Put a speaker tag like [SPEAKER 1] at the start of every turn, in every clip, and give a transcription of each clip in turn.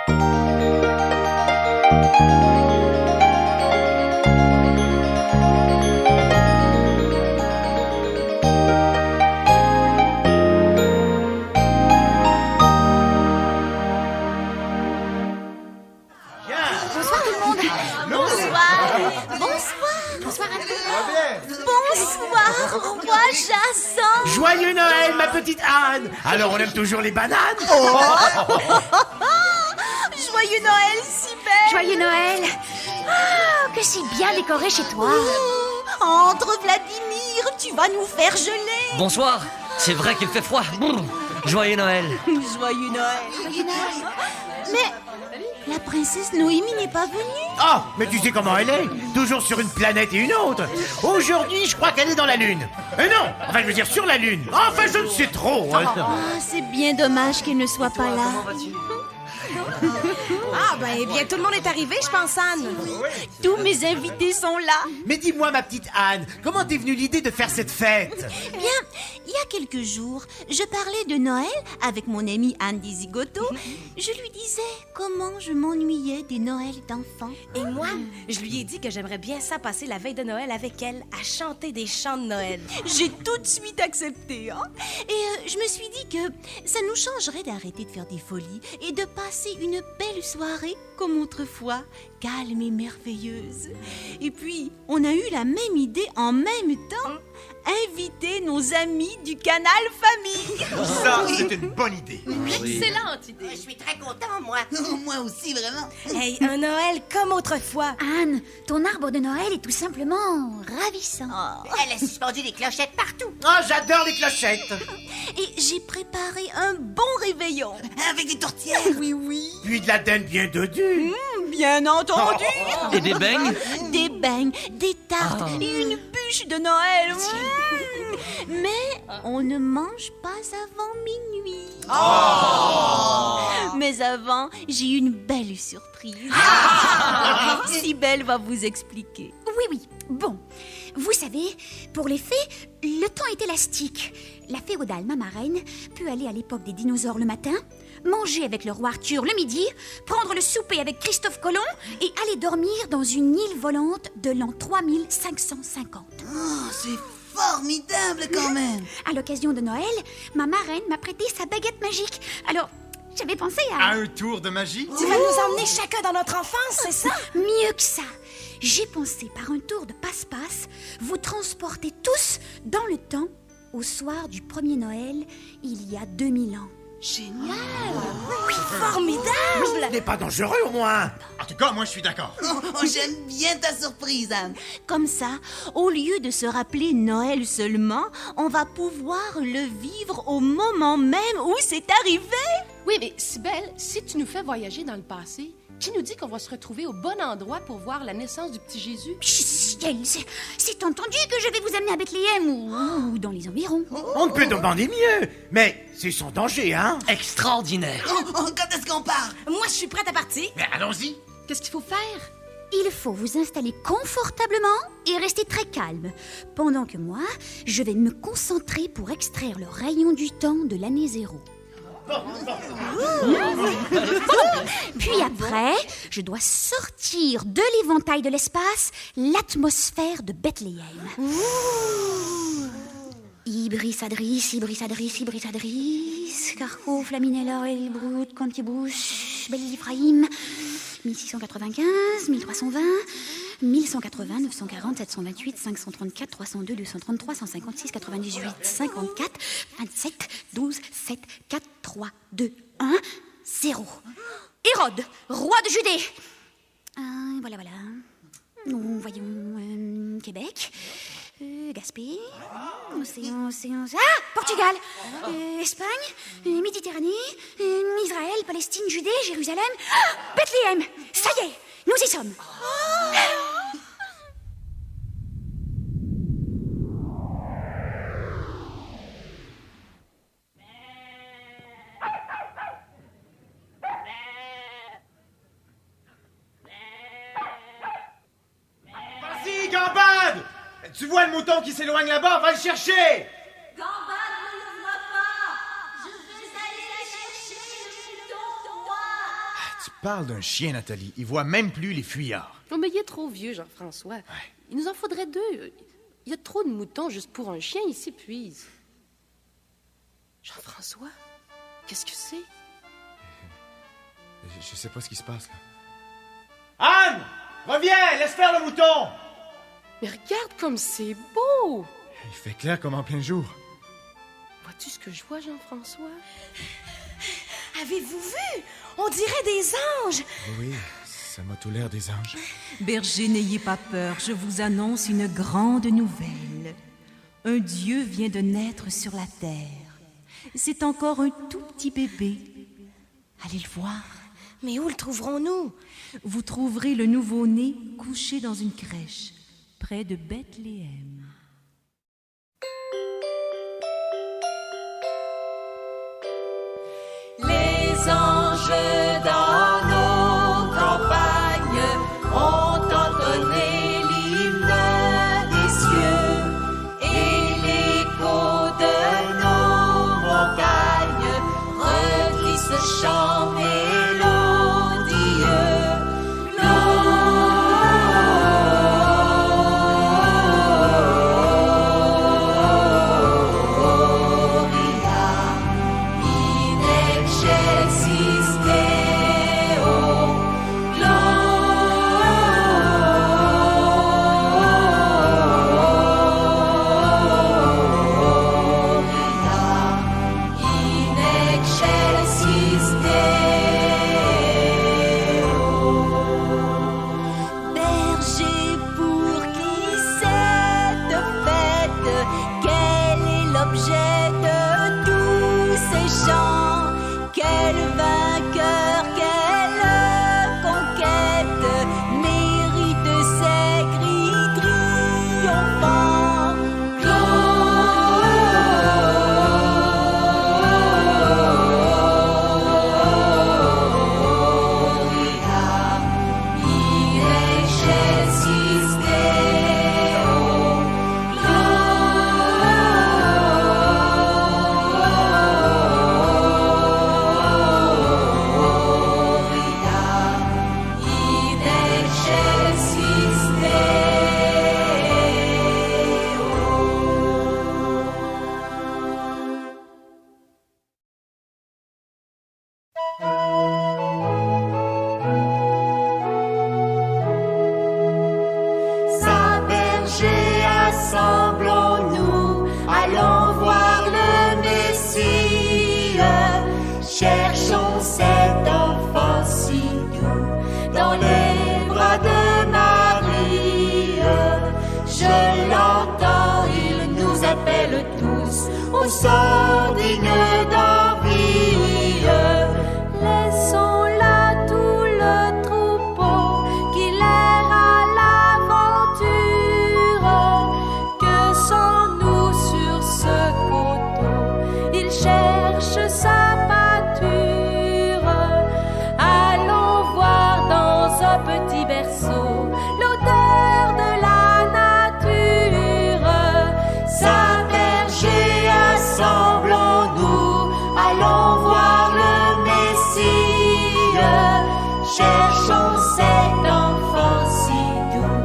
[SPEAKER 1] Bonsoir tout le monde. Bonsoir à tous.
[SPEAKER 2] Bonsoir, roi Jason.
[SPEAKER 3] Joyeux Noël, ma petite Anne. Alors, on aime toujours les bananes?
[SPEAKER 2] Joyeux Noël, si belle.
[SPEAKER 1] Joyeux Noël. Oh, que c'est bien décoré chez toi.
[SPEAKER 2] Entre, Vladimir, tu vas nous faire geler.
[SPEAKER 4] Bonsoir, c'est vrai qu'il fait froid. Joyeux Noël.
[SPEAKER 2] Joyeux Noël. Mais la princesse Noémie n'est pas venue.
[SPEAKER 3] Oh, mais tu sais comment elle est? Toujours sur une planète et une autre. Aujourd'hui, je crois qu'elle est dans la Lune. Non, enfin, je veux dire sur la Lune. Enfin, je ne sais trop.
[SPEAKER 2] Ah, c'est bien dommage qu'elle ne soit pas là.
[SPEAKER 5] Ah, ben, bien, tout le monde est arrivé, je pense, Anne.
[SPEAKER 2] Tous mes invités sont là.
[SPEAKER 3] Mais dis-moi, ma petite Anne, comment t'es venue l'idée de faire cette fête?
[SPEAKER 2] Bien, il y a quelques jours, je parlais de Noël avec mon amie Anne Disigoto. Je lui disais comment je m'ennuyais des Noëls d'enfants.
[SPEAKER 5] Et moi, je lui ai dit que j'aimerais bien ça passer la veille de Noël avec elle, à chanter des chants de Noël.
[SPEAKER 2] J'ai tout de suite accepté, hein. Et je me suis dit que ça nous changerait d'arrêter de faire des folies et de passer une belle soirée comme autrefois, calme et merveilleuse. Et puis, on a eu la même idée en même temps. Inviter nos amis du canal Famille.
[SPEAKER 6] Ça, c'est une bonne idée.
[SPEAKER 5] Excellente idée.
[SPEAKER 7] Je suis très content, moi.
[SPEAKER 8] Moi aussi, vraiment.
[SPEAKER 5] Hey, un Noël comme autrefois.
[SPEAKER 1] Anne, ton arbre de Noël est tout simplement ravissant.
[SPEAKER 7] Elle a suspendu des clochettes partout.
[SPEAKER 3] Oh, j'adore les clochettes.
[SPEAKER 2] Et j'ai préparé un bon réveillon.
[SPEAKER 8] Avec des tourtières.
[SPEAKER 2] Oui.
[SPEAKER 3] Puis de la dinde bien dodue.
[SPEAKER 2] Bien entendu.
[SPEAKER 4] Et des beignes?
[SPEAKER 2] Des beignes, des tartes et une bûche de Noël. Mais on ne mange pas avant minuit. Mais avant, j'ai une belle surprise. Cybèle va vous expliquer.
[SPEAKER 1] Oui. Bon, vous savez, pour les fées, le temps est élastique. La féodale, ma marraine, peut aller à l'époque des dinosaures le matin, manger avec le roi Arthur le midi, prendre le souper avec Christophe Colomb et aller dormir dans une île volante de l'an 3550.
[SPEAKER 8] Oh, c'est formidable quand même.
[SPEAKER 1] À l'occasion de Noël, ma marraine m'a prêté sa baguette magique. Alors, j'avais pensé
[SPEAKER 6] À un tour de magie?
[SPEAKER 5] Tu vas nous emmener chacun dans notre enfance, c'est ça?
[SPEAKER 1] Mieux que ça. J'ai pensé par un tour de passe-passe vous transporter tous dans le temps au soir du premier Noël il y a 2000 ans.
[SPEAKER 5] Génial! Oui, formidable!
[SPEAKER 3] Ce n'est pas dangereux, au moins.
[SPEAKER 6] En tout cas, moi, je suis d'accord.
[SPEAKER 8] Oh, j'aime bien ta surprise, Anne.
[SPEAKER 2] Comme ça, au lieu de se rappeler Noël seulement, on va pouvoir le vivre au moment même où c'est arrivé.
[SPEAKER 9] Oui, mais Cybèle, si tu nous fais voyager dans le passé, qui nous dit qu'on va se retrouver au bon endroit pour voir la naissance du petit Jésus?
[SPEAKER 1] Chut, c'est entendu que je vais vous amener à Bethléem ou dans les environs.
[SPEAKER 3] On ne peut demander mieux. Mais c'est sans danger, hein?
[SPEAKER 4] Extraordinaire.
[SPEAKER 8] Quand est-ce qu'on part?
[SPEAKER 5] Moi, je suis prête à partir.
[SPEAKER 6] Mais allons-y.
[SPEAKER 9] Qu'est-ce qu'il faut faire?
[SPEAKER 1] Il faut vous installer confortablement et rester très calme, pendant que moi, je vais me concentrer pour extraire le rayon du temps de l'année 0. Puis après, je dois sortir de l'éventail de l'espace l'atmosphère de Bethléem. Ibris adris, Carco, Flaminella, Elbrut, Cantibus, Bel-Ephraïm, 1695, 1320, 1180, 940, 728, 534, 302, 233, 156, 98, 54, 27, 12, 7, 4, 3, 2, 1, 0. Hérode, roi de Judée. Voilà. Nous voyons Québec, Gaspé, Océan. Portugal, Espagne, Méditerranée, Israël, Palestine, Judée, Jérusalem, Bethléem. Ça y est, nous y sommes.
[SPEAKER 6] Vas-y, Gambade! Tu vois le mouton qui s'éloigne là-bas? Va le chercher!
[SPEAKER 2] Gambade ne le voit pas. Je vais aller la chercher, le mouton, toi.
[SPEAKER 6] Tu parles d'un chien, Nathalie. Il voit même plus les fuyards.
[SPEAKER 9] Oh, mais il est trop vieux, Jean-François. Il nous en faudrait 2. Il y a trop de moutons juste pour un chien, il s'épuise. Jean-François, qu'est-ce que c'est?
[SPEAKER 6] Je sais pas ce qui se passe, là.
[SPEAKER 3] Anne! Reviens! Laisse faire le mouton!
[SPEAKER 9] Mais regarde comme c'est beau!
[SPEAKER 6] Il fait clair comme en plein jour.
[SPEAKER 9] Vois-tu ce que je vois, Jean-François?
[SPEAKER 5] Avez-vous vu? On dirait des anges!
[SPEAKER 6] Oui, ça m'a tout l'air des anges.
[SPEAKER 10] Berger, n'ayez pas peur, je vous annonce une grande nouvelle. Un Dieu vient de naître sur la terre. C'est encore un tout petit bébé. Allez le voir.
[SPEAKER 5] Mais où le trouverons-nous?
[SPEAKER 10] Vous trouverez le nouveau-né couché dans une crèche, près de Bethléem.
[SPEAKER 2] Les anges dans nos campagnes ont entonné l'hymne des cieux et l'écho de nos montagnes recueille ce chant mélodieux. Rassemblons-nous, allons voir le Messie. Cherchons cet enfant si doux dans les bras de Marie. Je l'entends, il nous appelle tous au sort digne d'envie. Laissons là tout le troupeau qu'il erre à l'aventure. Que sans nous sur ce coteau, il cherche sa pâture. Allons voir dans un petit berceau l'odeur de la nature. Saint berger, assemblons-nous, allons voir le Messie. Cherchons cet enfant si doux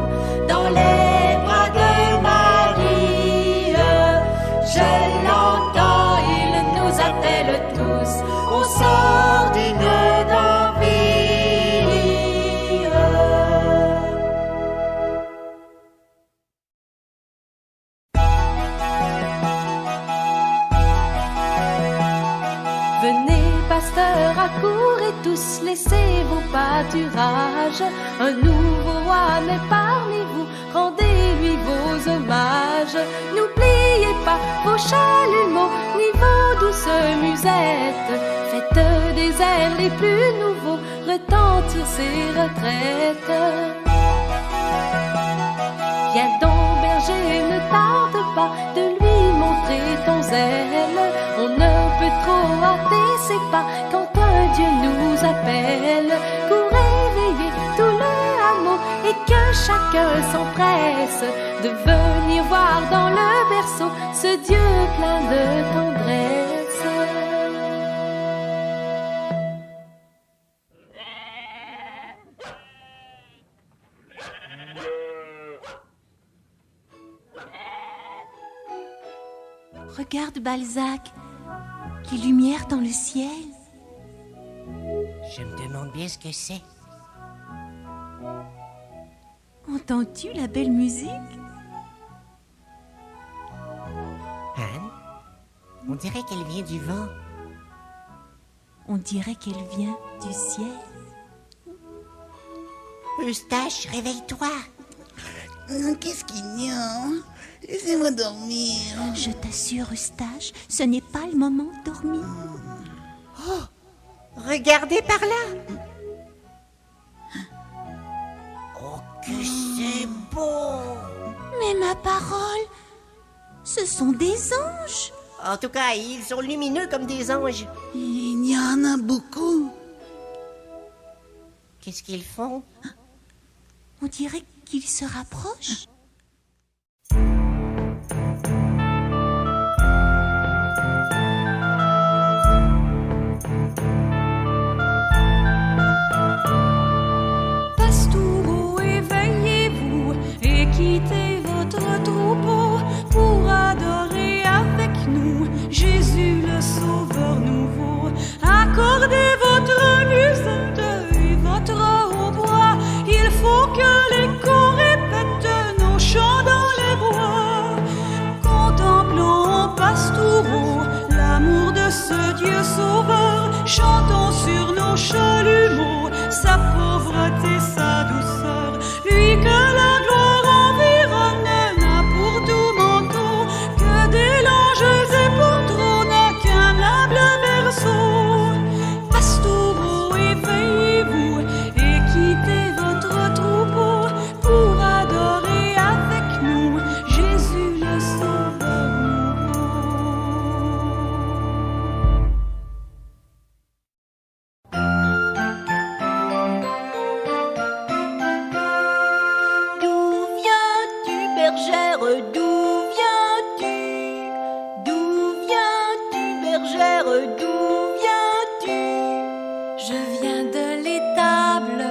[SPEAKER 2] dans les bras de Marie. Je l'entends, il nous appelle tous au sort digne d'envie.
[SPEAKER 9] Venez, pasteurs, accourez tous, laissez vos pâturages. Un nouveau roi naît parmi vous, rendez-lui vos hommages. N'oubliez pas vos chalumeaux, ni vos douces musettes. Faites des airs les plus nouveaux, retentir ces retraites. Viens donc, berger, ne tarde pas de lui montrer ton zèle. On ne peut trop hâter ses pas quand un Dieu nous appelle. Courez, veillez tout le hameau et que chacun s'empresse de venir voir dans le berceau ce Dieu plein de tendresse.
[SPEAKER 2] Regarde Balzac. Quelle lumière dans le ciel.
[SPEAKER 7] Je me demande bien ce que c'est.
[SPEAKER 2] Entends-tu la belle musique?
[SPEAKER 7] Anne, on dirait qu'elle vient du vent.
[SPEAKER 2] On dirait qu'elle vient du ciel.
[SPEAKER 7] Eustache, réveille-toi.
[SPEAKER 8] Qu'est-ce qu'il y a? Laissez-moi dormir.
[SPEAKER 2] Je t'assure, Eustache, ce n'est pas le moment de dormir.
[SPEAKER 7] Regardez par là. Oh, que c'est beau.
[SPEAKER 2] Mais ma parole, ce sont des anges.
[SPEAKER 7] En tout cas, ils sont lumineux comme des anges.
[SPEAKER 8] Il y en a beaucoup.
[SPEAKER 7] Qu'est-ce qu'ils font?
[SPEAKER 2] On dirait qu'ils se rapprochent.
[SPEAKER 9] Pastoureau, éveillez-vous et quittez votre troupeau pour adorer avec nous Jésus le Sauveur nouveau. Accordez votre musette et votre hautbois. Il faut que l'écho répète nos chants dans les bois. Contemplons pastoureau l'amour de ce Dieu Sauveur. Chantons sur nos chalumeaux sa pauvreté, sa douceur. Lui que la gloire environne n'a pour tout manteau que des langes et pour trône qu'un humble berceau. Pastoureau, éveillez-vous et quittez votre troupeau pour adorer avec nous Jésus le Sauveur nouveau.
[SPEAKER 2] D'où viens-tu, bergère? D'où viens-tu? D'où viens-tu, bergère? D'où viens-tu?
[SPEAKER 9] Je viens de l'étable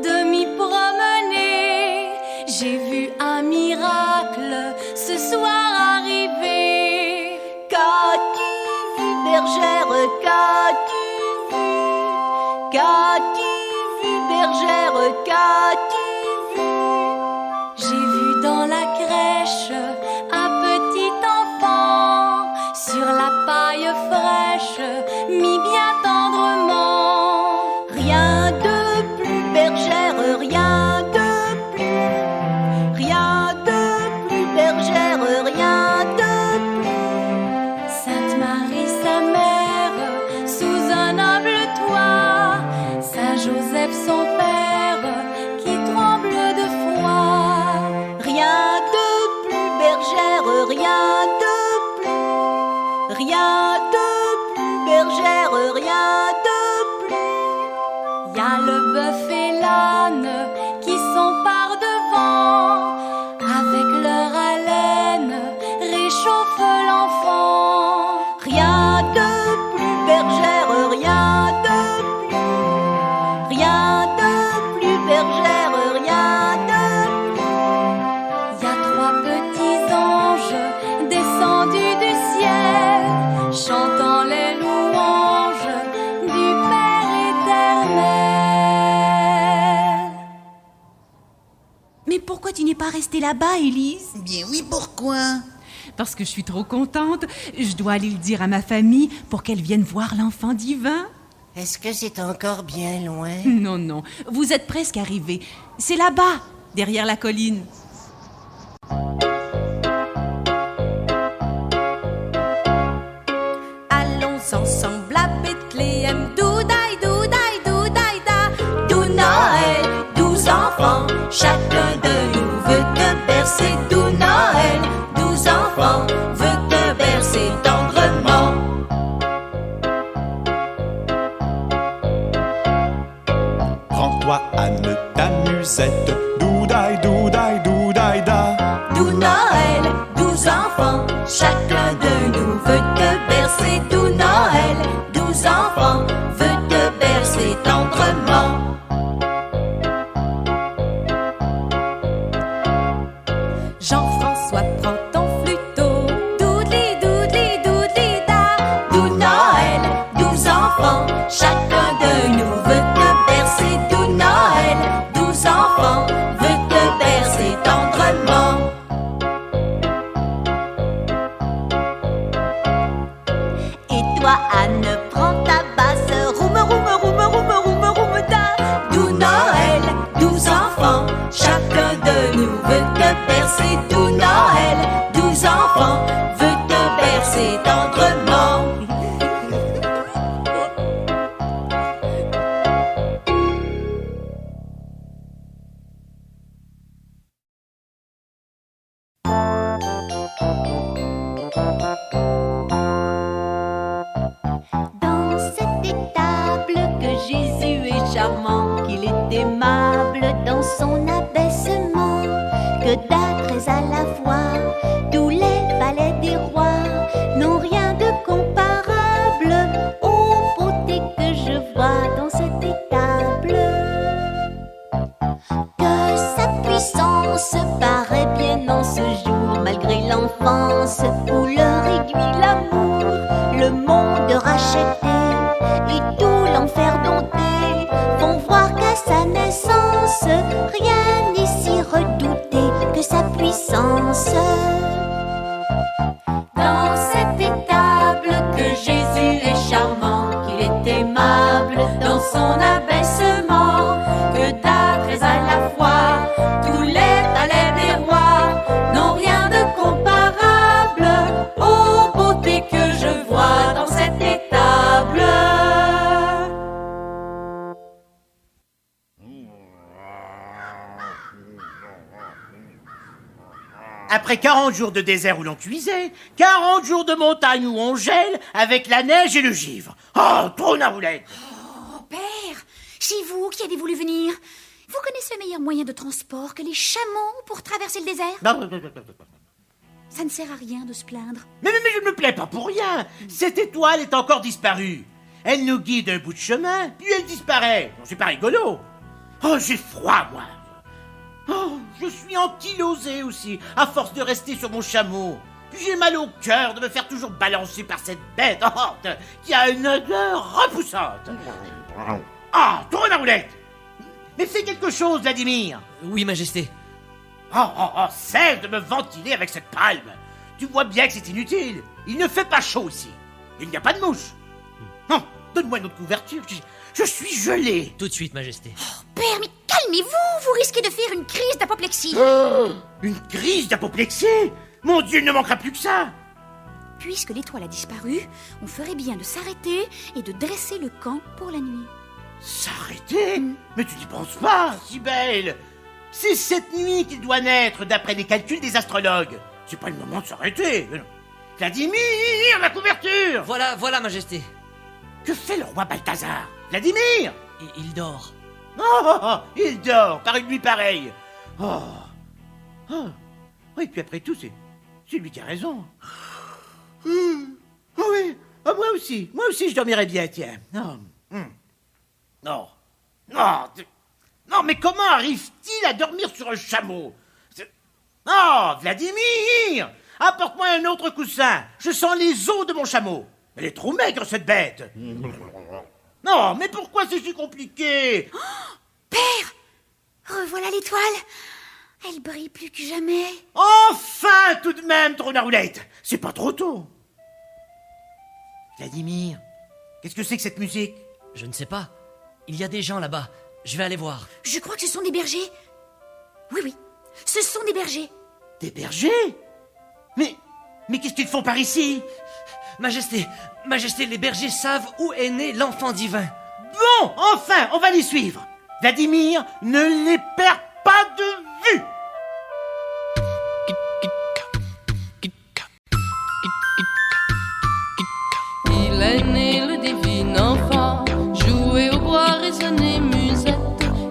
[SPEAKER 9] de m'y promener. J'ai vu un miracle ce soir arriver.
[SPEAKER 2] Qu'as-tu vu, bergère? Qu'as-tu vu? Qu'as-tu vu, bergère? Qu'as-tu vu?
[SPEAKER 9] J'ai vu dans la crèche un petit enfant sur la paille fraîche mis bien tendrement.
[SPEAKER 2] Rien de plus, bergère, rien de plus. Rien de plus, bergère, rien de plus.
[SPEAKER 9] Sainte Marie, sa mère, sous un humble toit. Saint Joseph, son père, qui tremble de foi.
[SPEAKER 2] Rien de plus, bergère, rien de plus. Rien de plus, bergère, rien de plus.
[SPEAKER 9] Y a le bœuf et l'âne qui sont par devant. Avec leur haleine, réchauffent l'enfant.
[SPEAKER 2] Rien de plus, bergère, rien de plus. Rien de plus, bergère, rien de plus.
[SPEAKER 9] Y a trois petits anges descendus du ciel, chantant les louanges du Père éternel.
[SPEAKER 2] Mais pourquoi tu n'es pas restée là-bas, Élise?
[SPEAKER 8] Bien oui, pourquoi?
[SPEAKER 10] Parce que je suis trop contente. Je dois aller le dire à ma famille pour qu'elle vienne voir l'enfant divin.
[SPEAKER 7] Est-ce que c'est encore bien loin?
[SPEAKER 10] Non, non, vous êtes presque arrivés. C'est là-bas, derrière la colline.
[SPEAKER 9] Allons ensemble à Bethléem, doudaï, doudaï, doudaï, da. Doux Noël, doux enfants, chacun de nous veut te bercer. Doux Noël, doux enfants, veut te bercer tendrement.
[SPEAKER 11] Prends-toi, Anne, ta musette. Doudaï, doudaï, doudaï, da.
[SPEAKER 9] Doux Noël, doux enfants, chacun de nous veut te bercer. Doux Noël, doux enfants, veut te bercer tendrement. Jean-François, prends ton flûteau. Doudli, doudli,
[SPEAKER 2] charmant, qu'il est aimable dans son abaissement, que d'âtres à la fois, tous les valets des rois n'ont rien de comparable aux beautés que je vois dans cette étable. Que sa puissance paraît bien en ce jour, malgré l'enfance où le réduit l'amour, le monde racheté et tout l'enfer dompté font voir qu'à sa naissance rien n'ici redouté que sa puissance. Dans cette étable que Jésus est charmant, qu'il est aimable dans son abaissement, que d'âtres à la fois, tous les talents des rois n'ont rien de comparable aux beautés que je vois dans cette étable.
[SPEAKER 3] Après 40 jours de désert où l'on cuisait, 40 jours de montagne où on gèle, avec la neige et le givre. Oh, trône à roulette!
[SPEAKER 1] Oh, père, c'est vous qui avez voulu venir. Vous connaissez le meilleur moyen de transport que les chameaux pour traverser le désert? Ça ne sert à rien de se plaindre.
[SPEAKER 3] Mais je ne me plais pas pour rien. Cette étoile est encore disparue. Elle nous guide un bout de chemin, puis elle disparaît. C'est pas rigolo. Oh, j'ai froid, moi. Oh, je suis ankylosé aussi, à force de rester sur mon chameau. Puis j'ai mal au cœur de me faire toujours balancer par cette bête qui a une odeur repoussante. Ah, tourne à roulette. Mais fais quelque chose, Vladimir.
[SPEAKER 4] Oui, Majesté.
[SPEAKER 3] Cesse de me ventiler avec cette palme. Tu vois bien que c'est inutile. Il ne fait pas chaud ici. Il n'y a pas de mouche. Non, donne-moi une autre couverture. Je suis gelé.
[SPEAKER 4] Tout de suite, Majesté.
[SPEAKER 1] Père, mais calmez-vous, vous risquez de faire une crise d'apoplexie.
[SPEAKER 3] Une crise d'apoplexie? Mon Dieu, il ne manquera plus que ça.
[SPEAKER 1] Puisque l'étoile a disparu, on ferait bien de s'arrêter et de dresser le camp pour la nuit.
[SPEAKER 3] S'arrêter? Mais tu n'y penses pas, si belle. C'est cette nuit qu'il doit naître, d'après les calculs des astrologues. C'est pas le moment de s'arrêter. Vladimir, la couverture!
[SPEAKER 4] Voilà, Majesté.
[SPEAKER 3] Que fait le roi Balthazar? Vladimir!
[SPEAKER 4] Il dort.
[SPEAKER 3] Il dort, par une nuit pareille. Oui, puis après tout, c'est lui qui a raison. Oui, moi aussi, je dormirais bien, tiens. Non, mais comment arrive-t-il à dormir sur un chameau? Vladimir! Apporte-moi un autre coussin. Je sens les os de mon chameau. Elle est trop maigre, cette bête. Non, mais pourquoi c'est si compliqué?
[SPEAKER 1] Père! Revoilà l'étoile. Elle brille plus que jamais.
[SPEAKER 3] Enfin, tout de même, trône à roulette. C'est pas trop tôt. Vladimir, qu'est-ce que c'est que cette musique?
[SPEAKER 4] Je ne sais pas. Il y a des gens là-bas. Je vais aller voir.
[SPEAKER 1] Je crois que ce sont des bergers. Oui, ce sont des bergers.
[SPEAKER 3] Des bergers? Mais qu'est-ce qu'ils font par ici?
[SPEAKER 4] Majesté, les bergers savent où est né l'enfant divin.
[SPEAKER 3] Bon, enfin, on va les suivre. Vladimir, ne les perds pas de vue.
[SPEAKER 9] Il est né le divin enfant, jouer au bois, résonner musette.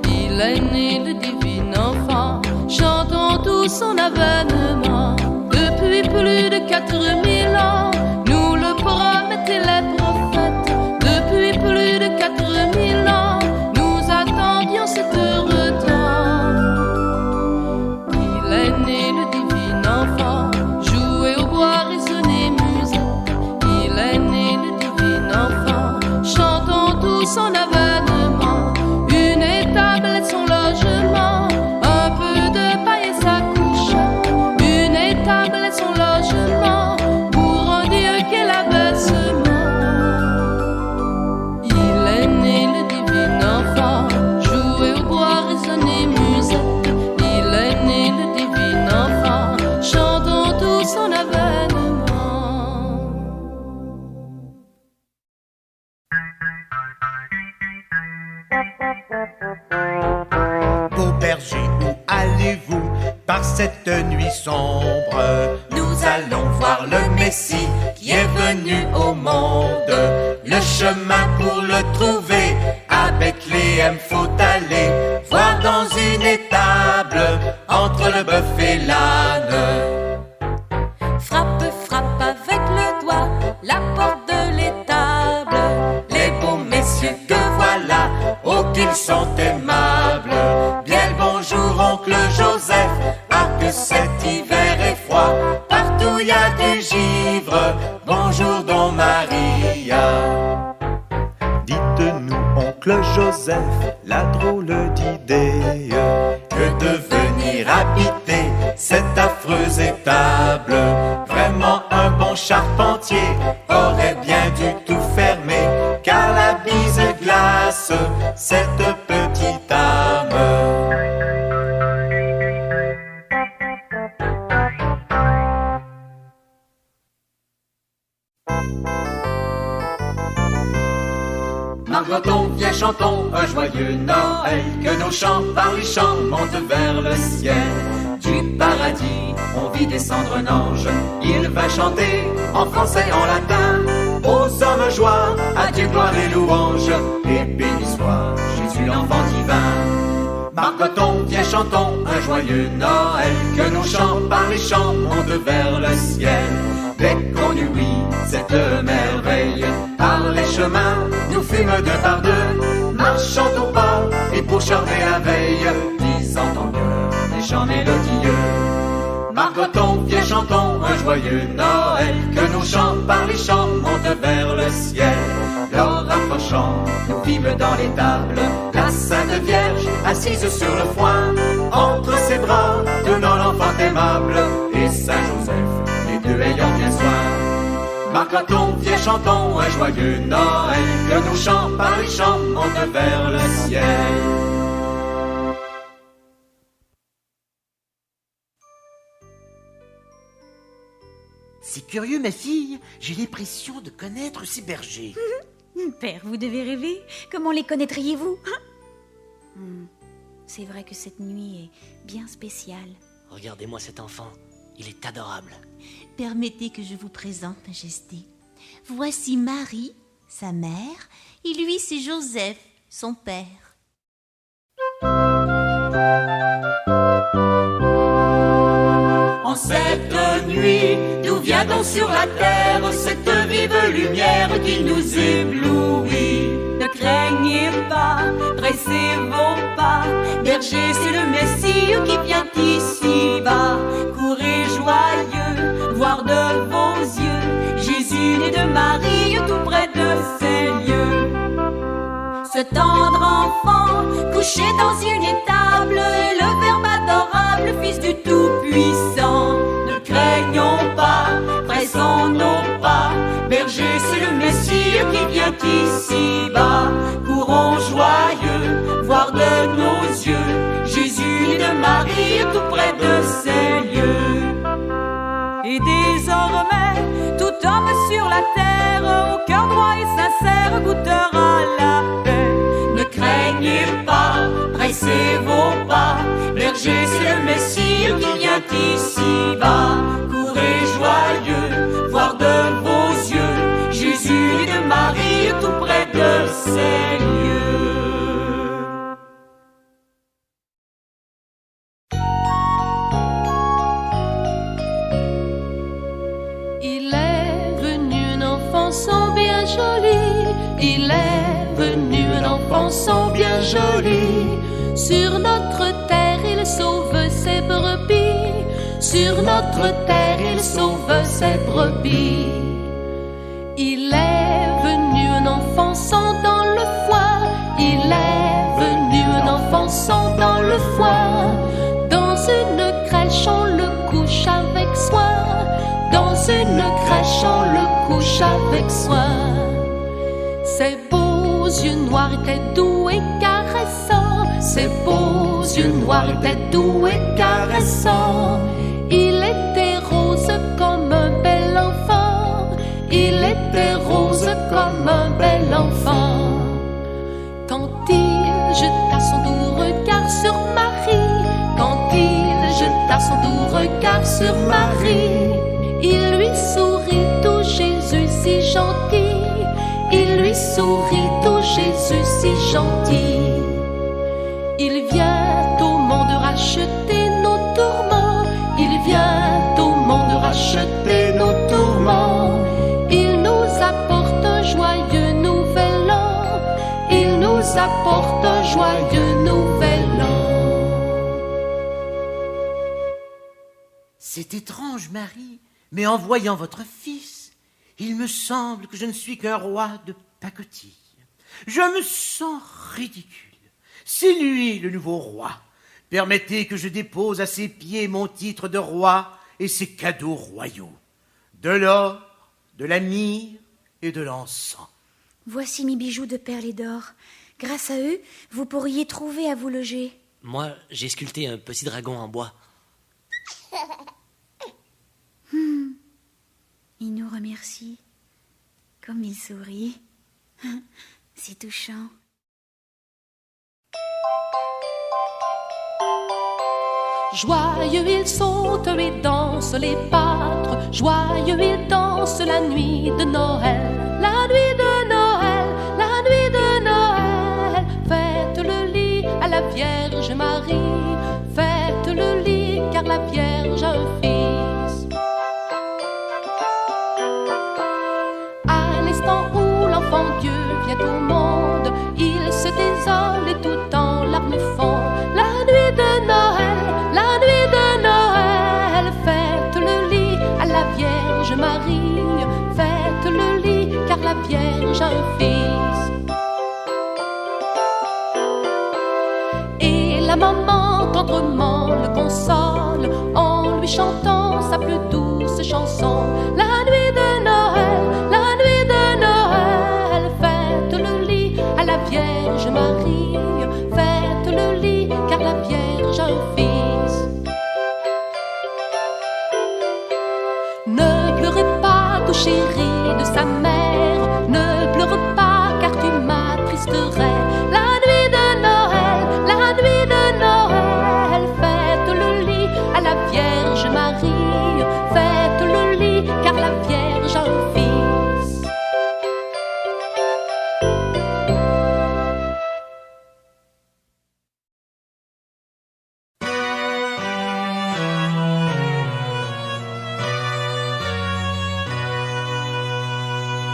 [SPEAKER 9] Il est né le divin enfant, chantons tout son avènement. Depuis plus de 4000 ans, nous le promettaient les prophètes. Depuis plus de 4000 ans, nous attendions cet heureux temps. Il est né le divin enfant, jouer au bois, résonner musette. Il est né le divin enfant, chantons tout son avènement. Une étable est son logement, un peu de paille et sa couche. Une étable est son logement, pour un Dieu qu'est l'abaissement. Il est né le divin enfant, jouer au bois, résonner musette. Il est né le divin enfant, chantons tout son avènement.
[SPEAKER 11] Beau berger, où allez-vous par cette nuit sombre? Nous allons voir le Messie qui est venu au monde. Le chemin pour le trouver a Bethléem faut aller, voir dans une étable, entre le bœuf et l'âne.
[SPEAKER 9] Frappe, frappe avec le doigt la porte de l'étable.
[SPEAKER 11] Les beaux messieurs que voilà, oh qu'ils sont aimables. Bien le bonjour oncle Joseph, ah que cet hiver est froid. Partout y a du givre, bonjour Don Maria.
[SPEAKER 12] Dites-nous, oncle Joseph, la drôle d'idée
[SPEAKER 11] que de venir habiter cette affreuse étable. Vraiment un bon charpentier aurait bien dû tout fermer, car la bise glace cette petite âme. Margoton, viens chantons un joyeux Noël, que nos chants par les champs montent vers le ciel. Du paradis, on vit descendre un ange, il va chanter en français, en latin. Aux hommes joie, adieu, gloire et louange, et béni soit Jésus l'enfant divin. Margoton, viens chantons un joyeux Noël, que nos chants par les champs montent vers le ciel. Dès qu'on eut oui cette merveille, par les chemins nous fûmes deux par deux, marchant au pas et pour chanter la veille, disant en cœur des chants mélodieux. Margoton, viens chantons un joyeux Noël, que nos chants par les champs montent vers le ciel. Lors approchant, nous vîmes dans l'étable la Sainte Vierge assise sur le foin, entre ses bras tenant l'enfant aimable et Saint Joseph, les deux ayant bien soin. Margoton, viens chantons un joyeux Noël, que nos chants par les champs montent vers le ciel.
[SPEAKER 3] C'est curieux, ma fille, j'ai l'impression de connaître ces bergers.
[SPEAKER 1] Père, vous devez rêver. Comment les connaîtriez-vous? C'est vrai que cette nuit est bien spéciale.
[SPEAKER 4] Regardez-moi cet enfant, il est adorable.
[SPEAKER 2] Permettez que je vous présente, Majesté. Voici Marie, sa mère, et lui c'est Joseph, son père.
[SPEAKER 11] En cette nuit, d'où vient donc sur la terre cette vive lumière qui nous éblouit?
[SPEAKER 9] Ne craignez pas, dressez vos pas, berger, c'est le Messie qui vient ici-bas. Courez joyeux, voir de vos yeux Jésus né de Marie tout près de ces lieux. Ce tendre enfant, couché dans une étable, est le Verbe adorable, Fils du Tout-Puissant. Ne craignons pas, pressons nos pas, berger, c'est le Messie qui vient ici-bas. Courons joyeux, voir de nos yeux Jésus né de Marie tout près de ces lieux. Et désormais, tout homme sur la terre, au cœur droit et sincère, goûtera la paix. Ne craignez pas, pressez vos pas, berger, c'est le Messie qui vient ici-bas. Courez joyeux, voir de vos yeux Jésus de Marie tout près de ces lieux. Il est venu un enfant sans bien joli, il est venu un enfant sans bien joli. Sur notre terre il sauve ses brebis, sur notre terre il sauve ses brebis. Il est venu un enfant sans dans le foin, il est venu un enfant sans dans le foin. Dans une crèche on le couche avec soin, dans une crèche on le couche avec soin. Ses beaux yeux noirs étaient doux et caressants, ses beaux yeux noirs étaient doux et caressants. Il était rose comme un bel enfant, il était rose comme un bel enfant. Quand il jeta son doux regard sur Marie, quand il jeta son doux regard sur Marie, il lui sourit tout Jésus si gentil, il lui sourit tout Jésus si gentil. Il vient au monde racheter nos tourments. Il vient au monde racheter nos tourments. Il nous apporte un joyeux nouvel an. Il nous apporte un joyeux nouvel an.
[SPEAKER 3] C'est étrange, Marie, mais en voyant votre fils, il me semble que je ne suis qu'un roi de pacotille. Je me sens ridicule. C'est lui le nouveau roi. Permettez que je dépose à ses pieds mon titre de roi et ses cadeaux royaux. De l'or, de la myrrhe et de l'encens.
[SPEAKER 1] Voici mes bijoux de perles et d'or. Grâce à eux, vous pourriez trouver à vous loger.
[SPEAKER 4] Moi, j'ai sculpté un petit dragon en bois.
[SPEAKER 1] Il nous remercie. Comme il sourit. C'est touchant.
[SPEAKER 9] Joyeux ils sautent et dansent les pâtres. Joyeux ils dansent la nuit de Noël. La nuit de Noël, la nuit de Noël. Faites le lit à la Vierge Marie. Faites le lit car la Vierge a un fils. À l'instant où l'enfant Dieu vient au monde, il se désole et tout en larmes fond. La nuit de Noël, la nuit de Noël. Faites le lit à la Vierge Marie. Faites le lit car la Vierge a un fils. Et la maman tendrement le console en lui chantant sa plus douce chanson. La nuit de Noël, la nuit de Noël. Faites le lit à la Vierge Marie. Faites le lit car la Vierge a un fils. Ne pleurez pas, tout chéri de sa mère. Ne pleure pas car tu m'attristerais. La nuit de Noël, la nuit de Noël. Faites le lit à la Vierge Marie. Faites le lit car la Vierge a un fils.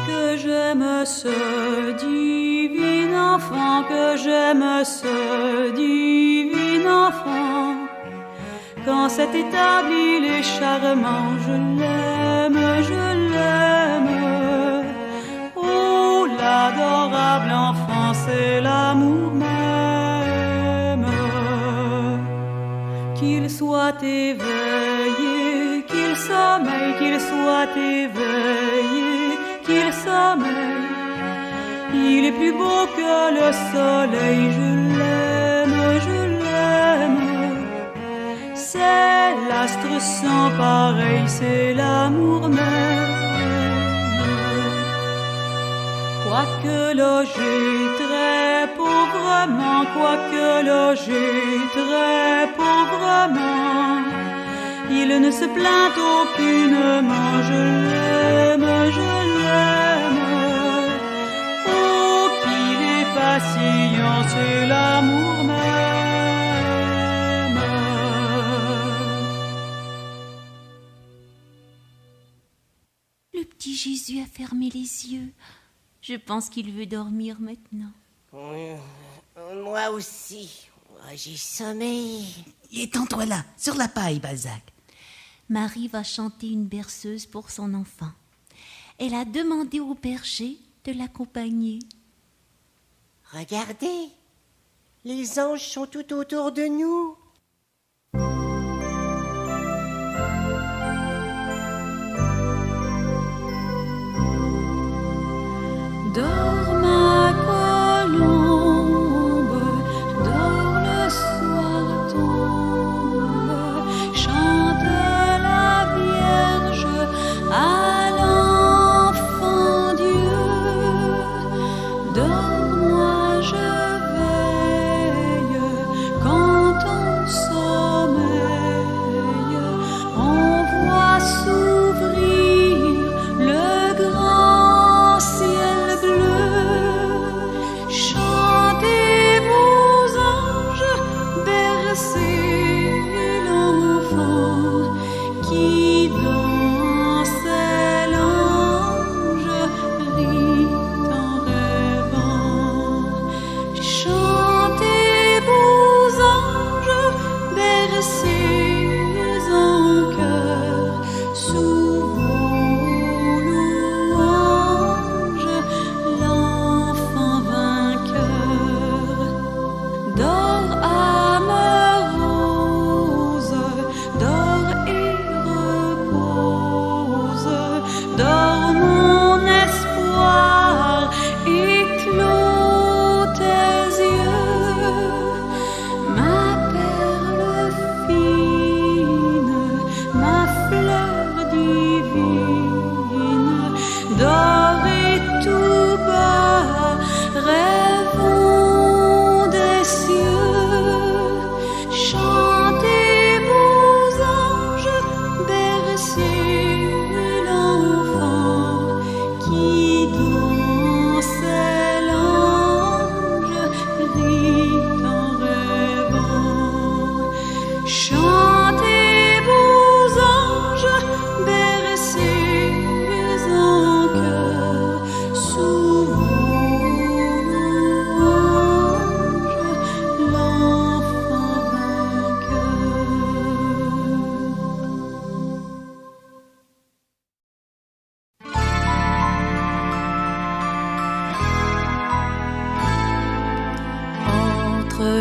[SPEAKER 10] Que j'aime ce divin enfant, que j'aime ce divin enfant. Quand cet étable il est charmant, je l'aime, je l'aime. Oh, l'adorable enfant, c'est l'amour même. Qu'il soit éveillé, qu'il sommeille, qu'il soit éveillé, qu'il sommeille. Il est plus beau que le soleil, je l'aime, je l'aime. C'est l'astre sans pareil, c'est l'amour même. Quoique logé très pauvrement, quoique logé très pauvrement, il ne se plaint aucunement, je l'aime, je l'aime. Oh, qu'il est patient, c'est l'amour même.
[SPEAKER 2] Le petit Jésus a fermé les yeux. Je pense qu'il veut dormir maintenant.
[SPEAKER 7] Moi aussi. J'ai sommeil.
[SPEAKER 8] Étends-toi là, sur la paille, Balzac.
[SPEAKER 2] Marie va chanter une berceuse pour son enfant. Elle a demandé au berger de l'accompagner.
[SPEAKER 7] Regardez, les anges sont tout autour de nous.
[SPEAKER 10] Dors ma colombe, dors le soir tombe, chante la Vierge à l'enfant Dieu. Dors-moi, je veille quand on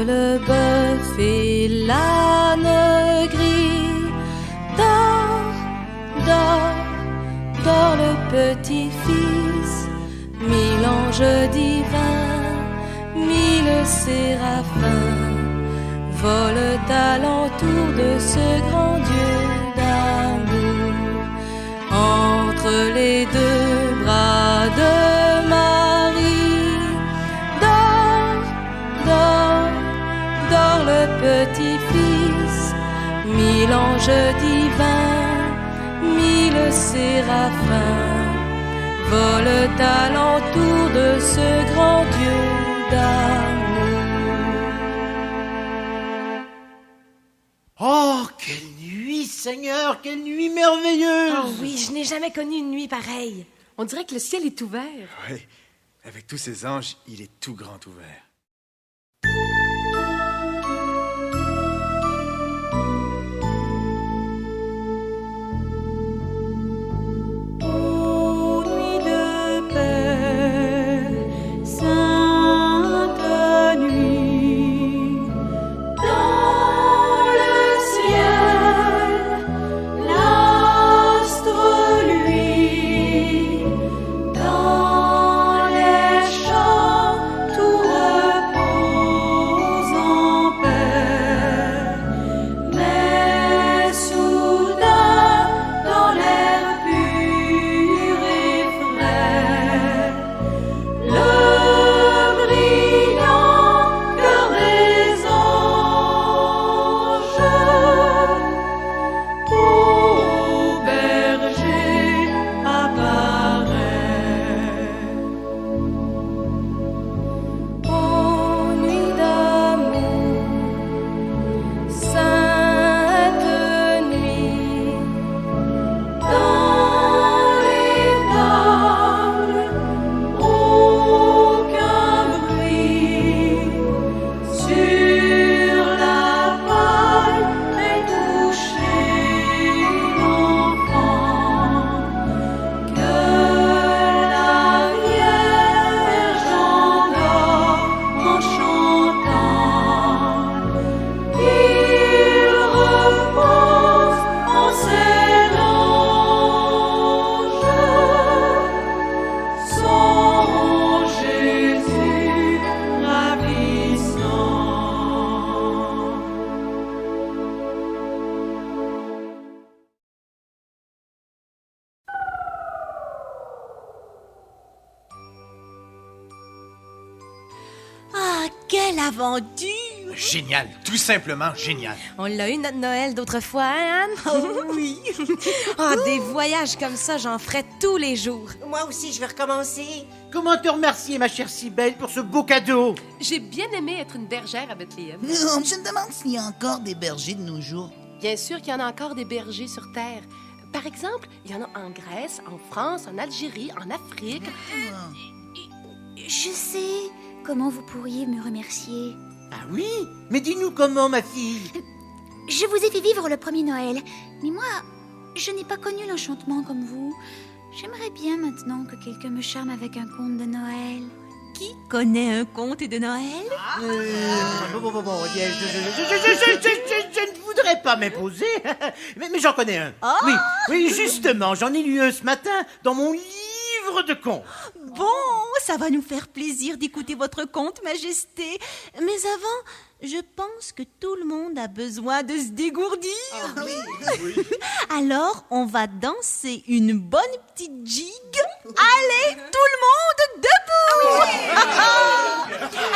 [SPEAKER 9] le bœuf et l'âne gris. Dors, dors, dors le petit-fils. 1000 anges divins, 1000 séraphins volent alentour de ce grand Dieu d'amour. Entre les deux bras de Marie, dors, dors, dors le petit-fils. 1000 anges divins, 1000 séraphins volent alentour de ce grand Dieu d'amour.
[SPEAKER 3] Oh, quelle nuit, Seigneur, quelle nuit merveilleuse!
[SPEAKER 5] Oh oui, je n'ai jamais connu une nuit pareille. On dirait que le ciel est ouvert.
[SPEAKER 6] Oui, avec tous ces anges, il est tout grand ouvert.
[SPEAKER 2] Quelle aventure!
[SPEAKER 6] Génial, tout simplement génial.
[SPEAKER 5] On l'a eu notre Noël d'autrefois, hein, Anne?
[SPEAKER 2] Oh oui!
[SPEAKER 5] Des voyages comme ça, j'en ferais tous les jours.
[SPEAKER 7] Moi aussi, je vais recommencer.
[SPEAKER 3] Comment te remercier, ma chère Cybèle, pour ce beau cadeau?
[SPEAKER 13] J'ai bien aimé être une bergère à Bethléem.
[SPEAKER 8] Je me demande s'il y a encore des bergers de nos jours.
[SPEAKER 13] Bien sûr qu'il y en a encore des bergers sur Terre. Par exemple, il y en a en Grèce, en France, en Algérie, en Afrique.
[SPEAKER 1] Je sais comment vous pourriez me remercier.
[SPEAKER 3] Ah oui? Mais dis-nous comment, ma fille?
[SPEAKER 1] Je vous ai fait vivre le premier Noël, mais moi, je n'ai pas connu l'enchantement comme vous. J'aimerais bien maintenant que quelqu'un me charme avec un conte de Noël.
[SPEAKER 10] Qui connaît un conte de Noël?
[SPEAKER 3] Bon, je ne voudrais pas m'imposer, mais j'en connais un.
[SPEAKER 2] Oh!
[SPEAKER 3] Oui, justement, j'en ai lu un ce matin dans mon livre de contes.
[SPEAKER 2] Bon, ça va nous faire plaisir d'écouter votre conte, Majesté. Mais avant, je pense que tout le monde a besoin de se dégourdir.
[SPEAKER 3] Oui.
[SPEAKER 2] Alors, on va danser une bonne petite gigue. Allez, tout le monde debout!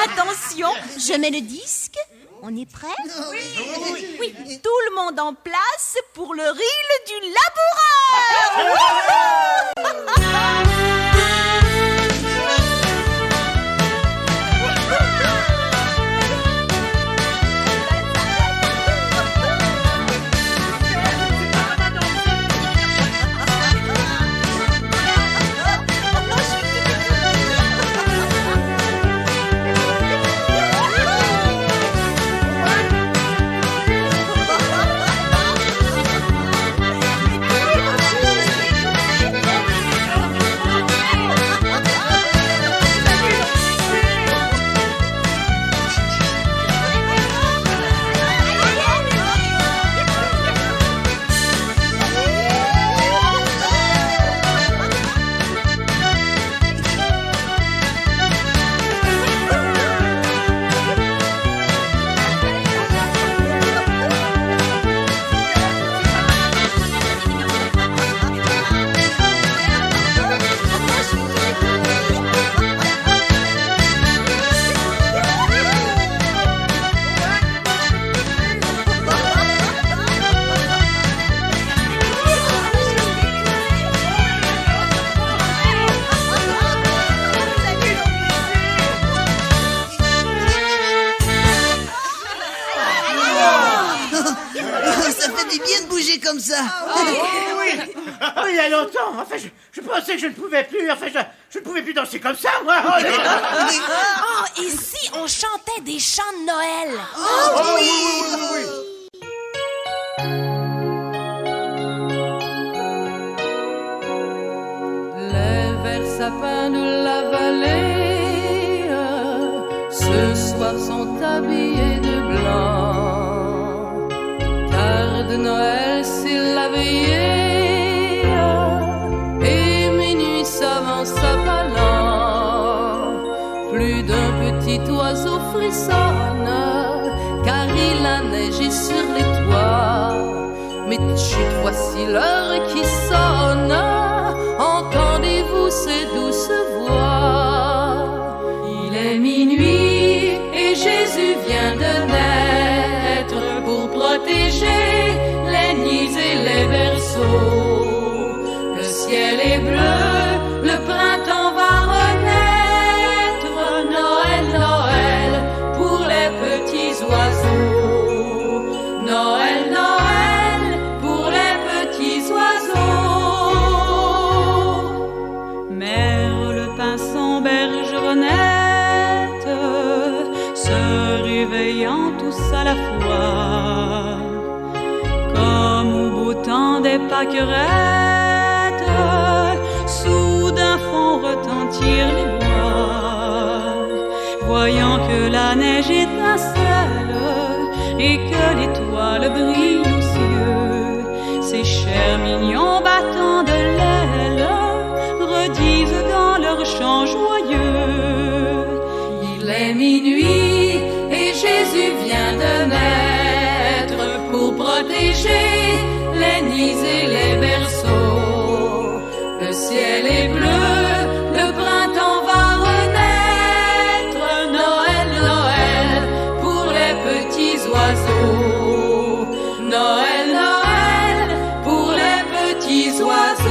[SPEAKER 2] Attention, je mets le disque. On est prêt? Oui. Tout le monde en place pour le reel du laboureur!
[SPEAKER 8] fait bien de bouger comme ça.
[SPEAKER 3] Oui, il y a longtemps. Enfin, je pensais que je ne pouvais plus. Enfin, je ne pouvais plus danser comme ça, moi.
[SPEAKER 5] Oh, et si on chantait des chants de Noël?
[SPEAKER 6] Oh, oui.
[SPEAKER 9] Les verts sapins de la vallée ce soir sont habillés de blanc, car de Noël c'est la veillée et minuit s'avance à pas lents. Plus d'un petit oiseau frissonne, car il a neigé sur les toits. Mais chut, voici l'heure qui sonne. Entendez-vous ces douces voix? Il est minuit et Jésus vient de naître pour protéger les nids et les berceaux. Le ciel est bleu, le printemps va renaître. Noël, Noël pour les petits oiseaux. Noël, Noël pour les petits oiseaux.
[SPEAKER 10] Mère, le pinson bergeronnette, se réveillant tous à la fois, comme au beau temps des pâquerettes, soudain font retentir les bois, voyant que la neige étincelle et que l'étoile brille aux cieux. Ces chers mignons battant de l'aile redisent dans leur chant joyeux.
[SPEAKER 9] Il est minuit et Jésus vient de naître pour protéger les nids et les berceaux. Le ciel est bleu, le printemps va renaître. Noël, Noël pour les petits oiseaux. Noël, Noël pour les petits oiseaux.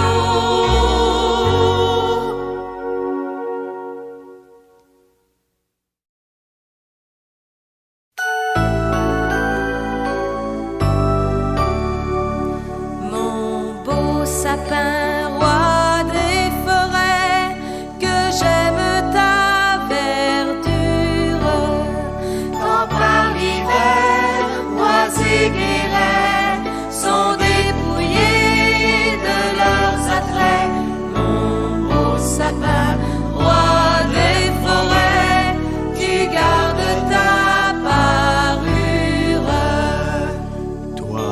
[SPEAKER 9] Mon beau sapin, roi des forêts, que j'aime ta verdure. Quand par l'hiver, oies guérets sont dépouillés de leurs attraits. Mon beau sapin, roi des forêts, tu gardes ta parure.
[SPEAKER 12] Toi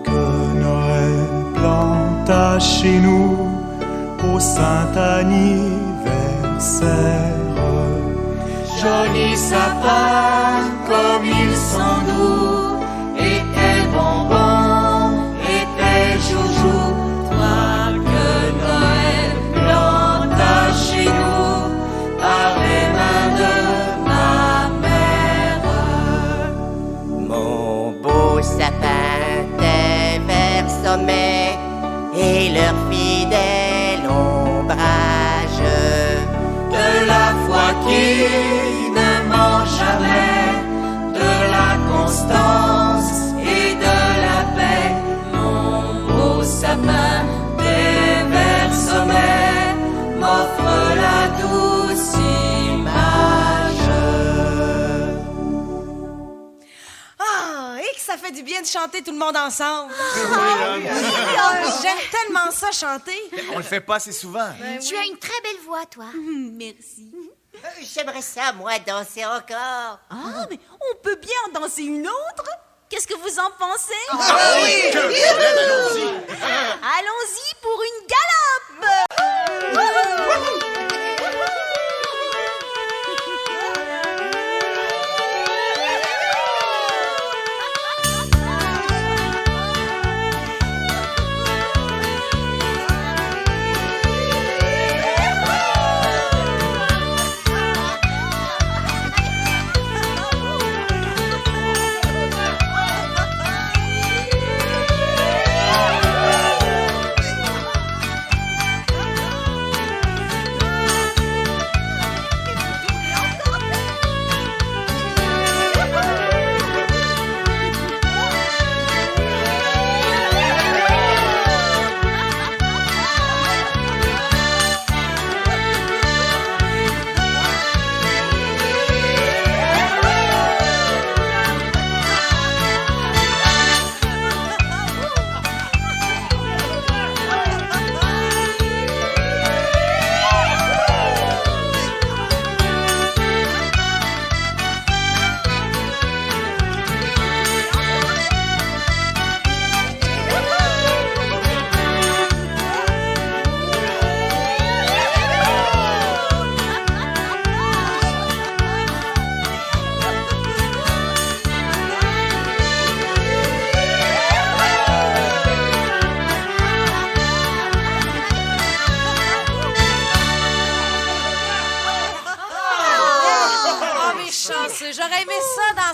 [SPEAKER 12] que Noël planta chez nous au saint anniversaire.
[SPEAKER 9] Jolis sapins, comme ils sont doux, et tes bonbons, et tes joujoux. Toi que Noël planta chez nous, par les mains de ma mère.
[SPEAKER 7] Mon beau sapin, tes verts sommets et leur fidèle ombrage,
[SPEAKER 9] De la foi qui ne ment jamais, de la constance et de la paix. Mon beau sapin, des verts sommets, m'offre la douce image.
[SPEAKER 5] Ah, et que ça fait du bien de chanter tout le monde ensemble. J'aime tellement ça chanter.
[SPEAKER 6] On le fait pas assez souvent.
[SPEAKER 1] Tu as une très belle voix, toi.
[SPEAKER 2] Merci.
[SPEAKER 7] J'aimerais ça, moi, danser encore.
[SPEAKER 2] Ah, mais on peut bien en danser une autre. Qu'est-ce que vous en pensez?
[SPEAKER 6] Oui! Allons-y!
[SPEAKER 2] Allons-y pour une galope!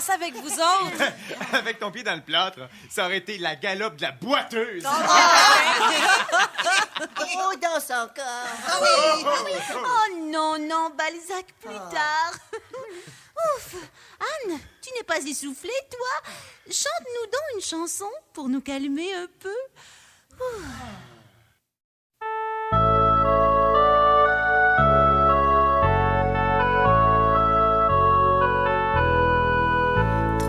[SPEAKER 5] danser avec vous autres.
[SPEAKER 6] Avec ton pied dans le plâtre, ça aurait été la galope de la boiteuse.
[SPEAKER 7] Oh, danse encore.
[SPEAKER 2] Oh non, non, Balzac, plus tard. Ouf, Anne, tu n'es pas essoufflée, toi? Chante-nous donc une chanson pour nous calmer un peu. Ouf.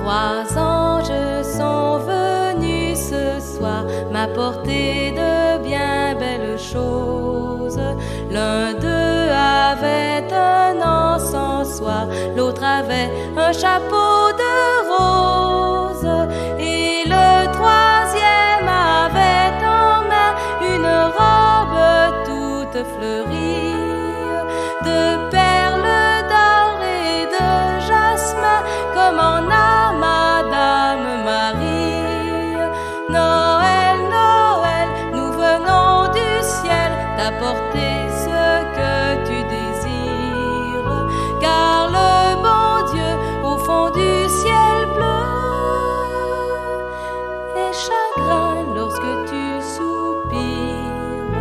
[SPEAKER 9] 3 anges sont venus ce soir m'apporter de bien belles choses. L'un d'eux avait un encensoir, l'autre avait un chapeau de rose, et le troisième avait en main une robe toute fleurie de perles d'or et de jasmin, comme en a Madame Marie. Noël, Noël, nous venons du ciel t'apporter ce que tu désires, car le bon Dieu au fond du ciel bleu est chagrin lorsque tu soupires.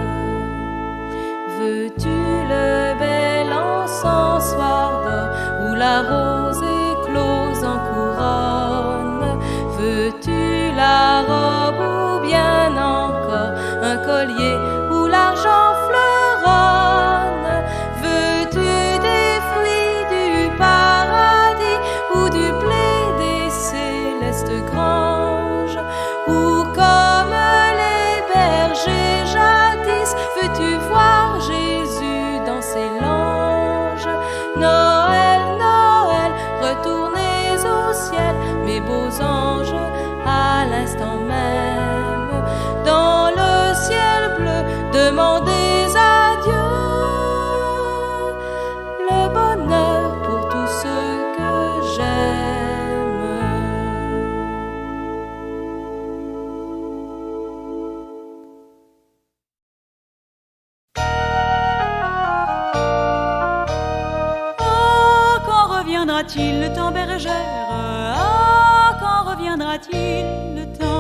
[SPEAKER 9] Veux-tu le bel encensoir d'or où la rose éclose en couronne? Veux-tu la robe ou bien encore un collier où l'argent fleuronne? Veux-tu des fruits du paradis ou du blé des célestes granges? Ou comme les bergers jadis, veux-tu voir Jésus dans ses langes? Noël, Noël, retournez au ciel, mes beaux anges, à l'instant même. Dans le ciel bleu, demandez à Dieu le bonheur pour tous ceux que j'aime.
[SPEAKER 10] Ah, quand reviendra-t-il le temps bergère? Ah, quand reviendra-t-il le temps?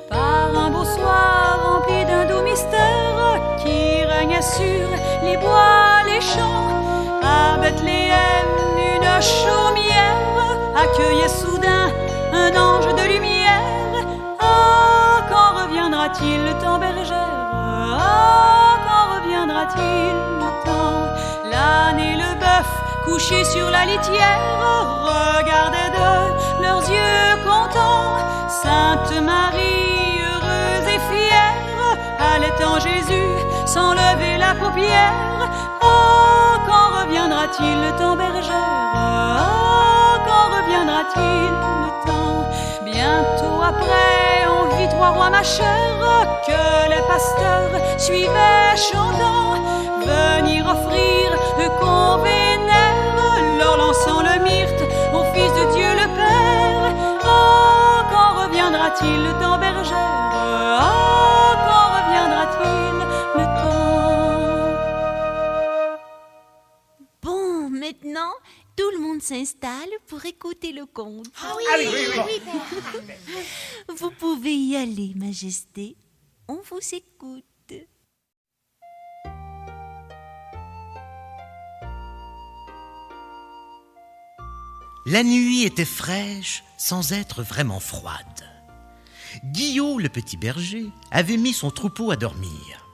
[SPEAKER 10] Par un beau soir rempli d'un doux mystère qui règne sur les bois, les champs. À Bethléem, une chaumière accueillait soudain un ange de lumière. Ah, quand reviendra-t-il le temps bergère? Ah, quand reviendra-t-il le temps? L'âne et le bœuf couchés sur la litière regardaient de leurs yeux contents Sainte Marie, heureuse et fière, allaitant Jésus sans lever la paupière. Oh, quand reviendra-t-il le temps bergère? Oh, quand reviendra-t-il le temps? Bientôt après, on vit 3 rois, ma chère, que les pasteurs suivaient chantant, venir offrir le qu'on vénère, leur lançant le myrte au Fils de Dieu le Père. Oh, quand reviendra-t-il le temps bergère? Oh, quand reviendra-t-il le temps?
[SPEAKER 2] Bon, maintenant, tout le monde s'installe pour écouter le conte.
[SPEAKER 3] Ah oui.
[SPEAKER 2] Vous pouvez y aller, Majesté. On vous écoute.
[SPEAKER 3] La nuit était fraîche sans être vraiment froide. Guillot, le petit berger, avait mis son troupeau à dormir.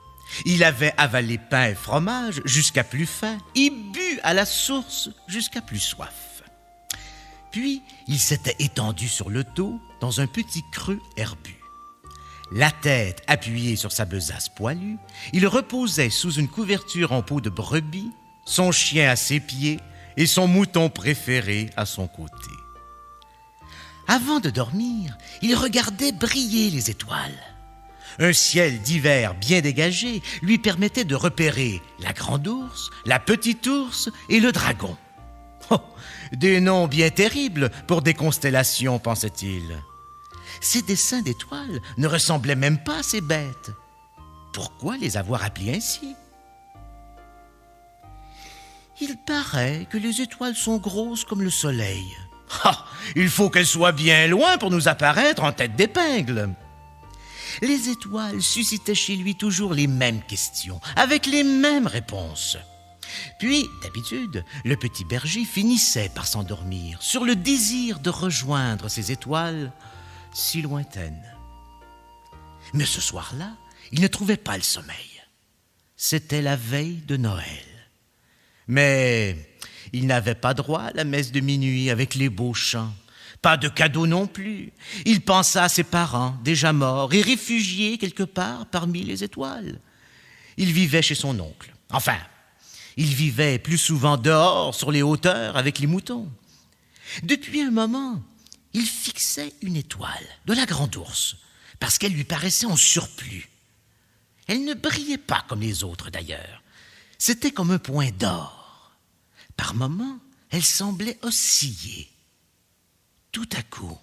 [SPEAKER 3] Il avait avalé pain et fromage jusqu'à plus faim et bu à la source jusqu'à plus soif. Puis, il s'était étendu sur le dos dans un petit creux herbu. La tête appuyée sur sa besace poilue, il reposait sous une couverture en peau de brebis, son chien à ses pieds et son mouton préféré à son côté. Avant de dormir, il regardait briller les étoiles. Un ciel d'hiver bien dégagé lui permettait de repérer la grande ours, la petite ours et le dragon. Oh, des noms bien terribles pour des constellations, pensait-il. Ces dessins d'étoiles ne ressemblaient même pas à ces bêtes. Pourquoi les avoir appelés ainsi? Il paraît que les étoiles sont grosses comme le soleil. Ah, il faut qu'elle soit bien loin pour nous apparaître en tête d'épingle. Les étoiles suscitaient chez lui toujours les mêmes questions, avec les mêmes réponses. Puis, d'habitude, le petit berger finissait par s'endormir sur le désir de rejoindre ces étoiles si lointaines. Mais ce soir-là, il ne trouvait pas le sommeil. C'était la veille de Noël. Mais il n'avait pas droit à la messe de minuit avec les beaux chants. Pas de cadeau non plus. Il pensa à ses parents, déjà morts et réfugiés quelque part parmi les étoiles. Il vivait chez son oncle. Enfin, il vivait plus souvent dehors, sur les hauteurs, avec les moutons. Depuis un moment, il fixait une étoile de la grande ours, parce qu'elle lui paraissait en surplus. Elle ne brillait pas comme les autres d'ailleurs. C'était comme un point d'or. Par moments, elle semblait osciller. Tout à coup,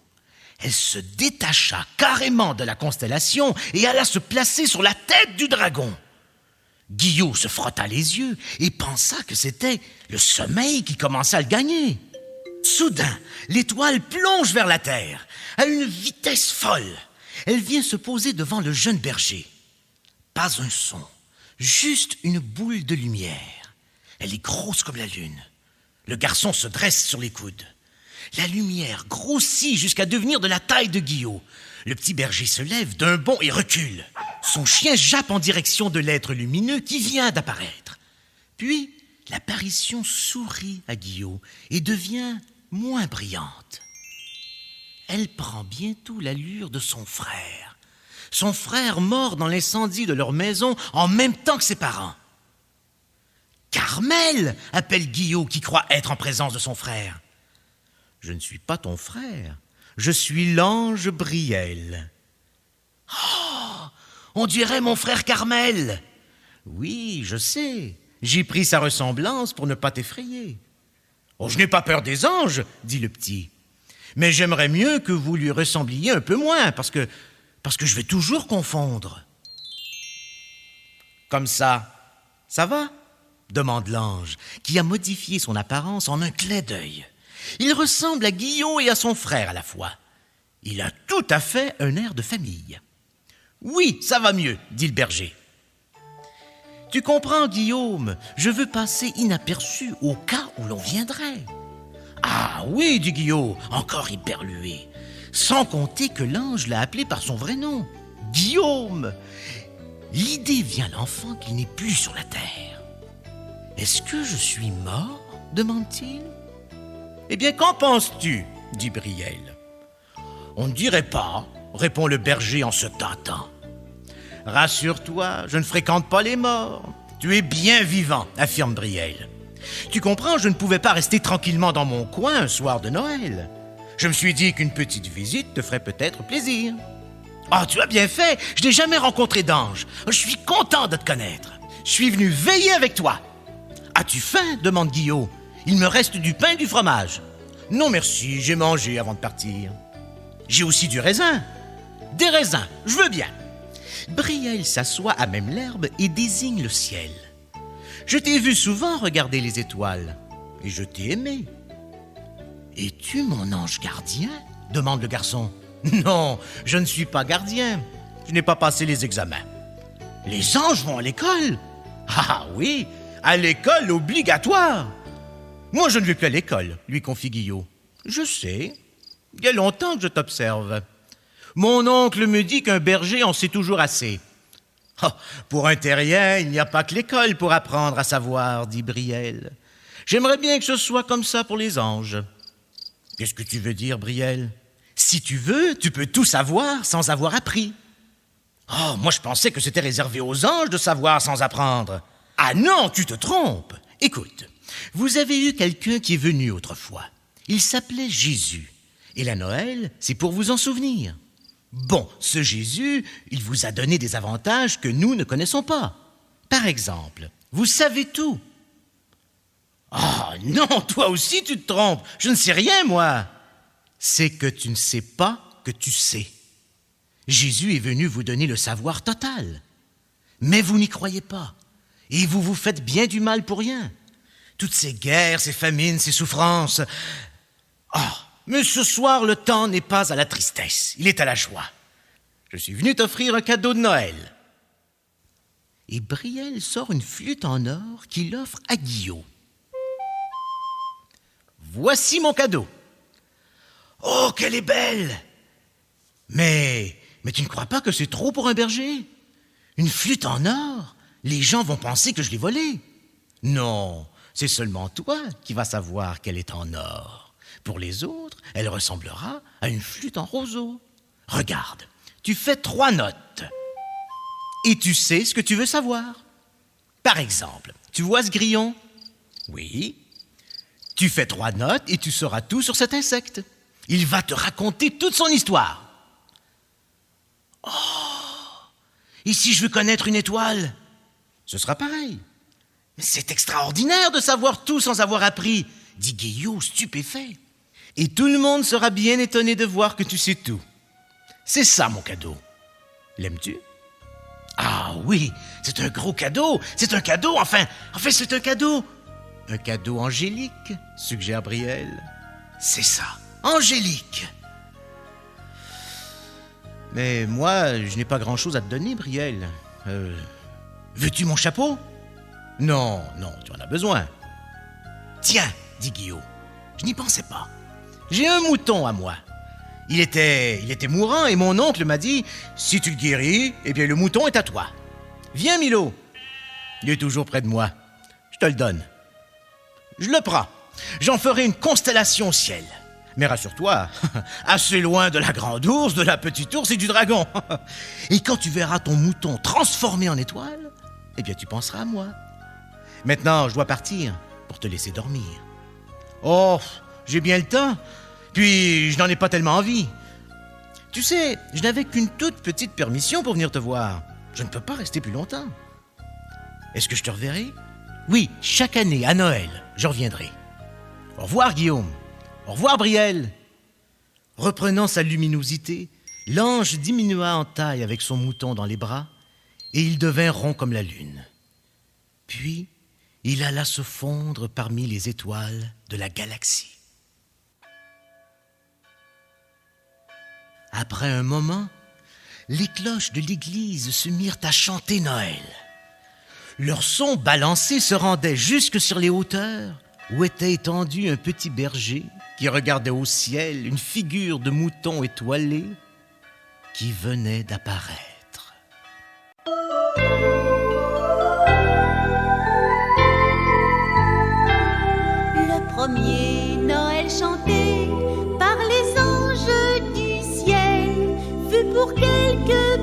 [SPEAKER 3] elle se détacha carrément de la constellation et alla se placer sur la tête du dragon. Guillot se frotta les yeux et pensa que c'était le sommeil qui commençait à le gagner. Soudain, l'étoile plonge vers la terre, à une vitesse folle. Elle vient se poser devant le jeune berger. Pas un son, juste une boule de lumière. Elle est grosse comme la lune. Le garçon se dresse sur les coudes. La lumière grossit jusqu'à devenir de la taille de Guillot. Le petit berger se lève d'un bond et recule. Son chien jappe en direction de l'être lumineux qui vient d'apparaître. Puis, l'apparition sourit à Guillot et devient moins brillante. Elle prend bientôt l'allure de son frère. Son frère mort dans l'incendie de leur maison en même temps que ses parents. « Carmel !» appelle Guillot qui croit être en présence de son frère. « Je ne suis pas ton frère, je suis l'ange Brielle. »« Oh, on dirait mon frère Carmel !»« Oui, je sais, j'ai pris sa ressemblance pour ne pas t'effrayer. »« Oh, je n'ai pas peur des anges, » dit le petit. « Mais j'aimerais mieux que vous lui ressembliez un peu moins, parce que je vais toujours confondre. »« Comme ça va ?» demande l'ange, qui a modifié son apparence en un clin d'œil. Il ressemble à Guillot et à son frère à la fois. Il a tout à fait un air de famille. « Oui, ça va mieux, » dit le berger. « Tu comprends, Guillaume, je veux passer inaperçu au cas où l'on viendrait. »« Ah oui, dit Guillot, encore éberlué, sans compter que l'ange l'a appelé par son vrai nom, Guillaume. L'idée vient à l'enfant qu'il n'est plus sur la terre. « Est-ce que je suis mort ?» demande-t-il. « Eh bien, qu'en penses-tu » dit Brielle. « On ne dirait pas, » répond le berger en se tâtant. « Rassure-toi, je ne fréquente pas les morts. Tu es bien vivant, affirme Brielle. Tu comprends, je ne pouvais pas rester tranquillement dans mon coin un soir de Noël. Je me suis dit qu'une petite visite te ferait peut-être plaisir. Ah, tu as bien fait, je n'ai jamais rencontré d'ange. Je suis content de te connaître. Je suis venu veiller avec toi. As-tu faim demande Guillot. Il me reste du pain et du fromage. Non merci, j'ai mangé avant de partir. J'ai aussi du raisin. Des raisins, je veux bien. Brielle s'assoit à même l'herbe et désigne le ciel. Je t'ai vu souvent regarder les étoiles et je t'ai aimé. Es-tu mon ange gardien demande le garçon. Non, je ne suis pas gardien. Je n'ai pas passé les examens. Les anges vont à l'école? Ah oui, à l'école obligatoire. Moi, je ne vais plus à l'école, lui confie Guillot. Je sais. Il y a longtemps que je t'observe. Mon oncle me dit qu'un berger en sait toujours assez. Oh, pour un terrien, il n'y a pas que l'école pour apprendre à savoir, dit Brielle. J'aimerais bien que ce soit comme ça pour les anges. Qu'est-ce que tu veux dire, Brielle? Si tu veux, tu peux tout savoir sans avoir appris. Oh, moi je pensais que c'était réservé aux anges de savoir sans apprendre. Ah non, tu te trompes. Écoute, vous avez eu quelqu'un qui est venu autrefois. Il s'appelait Jésus. Et la Noël, c'est pour vous en souvenir. Bon, ce Jésus, il vous a donné des avantages que nous ne connaissons pas. Par exemple, vous savez tout. Ah non, toi aussi tu te trompes. Je ne sais rien, moi. C'est que tu ne sais pas que tu sais. Jésus est venu vous donner le savoir total. Mais vous n'y croyez pas. Et vous vous faites bien du mal pour rien. Toutes ces guerres, ces famines, ces souffrances. Ah, Mais ce soir, le temps n'est pas à la tristesse, il est à la joie. Je suis venu t'offrir un cadeau de Noël. Et Brielle sort une flûte en or qu'il offre à Guillaume. Voici mon cadeau. Oh, qu'elle est belle! Mais tu ne crois pas que c'est trop pour un berger? Une flûte en or? Les gens vont penser que je l'ai volée. Non, c'est seulement toi qui vas savoir qu'elle est en or. Pour les autres, elle ressemblera à une flûte en roseau. Regarde, tu fais 3 notes. Et tu sais ce que tu veux savoir. Par exemple, tu vois ce grillon? Oui. Tu fais 3 notes et tu sauras tout sur cet insecte. Il va te raconter toute son histoire. Oh! Et si je veux connaître une étoile? Ce sera pareil. Mais c'est extraordinaire de savoir tout sans avoir appris, dit Guillaume stupéfait. Et tout le monde sera bien étonné de voir que tu sais tout. C'est ça mon cadeau. L'aimes-tu? Ah oui, c'est un gros cadeau. C'est un cadeau, enfin c'est un cadeau. Un cadeau angélique, suggère Brielle. C'est ça, angélique. Mais moi, je n'ai pas grand-chose à te donner, Brielle. Veux-tu mon chapeau? Non, tu en as besoin. Tiens, dit Guillaume, je n'y pensais pas. J'ai un mouton à moi. Il était mourant et mon oncle m'a dit, si tu le guéris, eh bien le mouton est à toi. Viens, Milo. Il est toujours près de moi. Je te le donne. Je le prends. J'en ferai une constellation au ciel. Mais rassure-toi, assez loin de la grande ours, de la petite ours et du dragon. Et quand tu verras ton mouton transformé en étoile, eh bien tu penseras à moi. Maintenant, je dois partir pour te laisser dormir. Oh, j'ai bien le temps. Puis, je n'en ai pas tellement envie. Tu sais, je n'avais qu'une toute petite permission pour venir te voir. Je ne peux pas rester plus longtemps. Est-ce que je te reverrai? Oui, chaque année, à Noël, je reviendrai. Au revoir, Guillaume. Au revoir, Brielle. Reprenant sa luminosité, l'ange diminua en taille avec son mouton dans les bras, et il devint rond comme la lune. Puis, il alla se fondre parmi les étoiles de la galaxie. Après un moment, les cloches de l'église se mirent à chanter Noël. Leur son balancé se rendait jusque sur les hauteurs où était étendu un petit berger qui regardait au ciel une figure de mouton étoilé qui venait d'apparaître.
[SPEAKER 2] Le premier Noël chanté par les anges du ciel fut pour quelques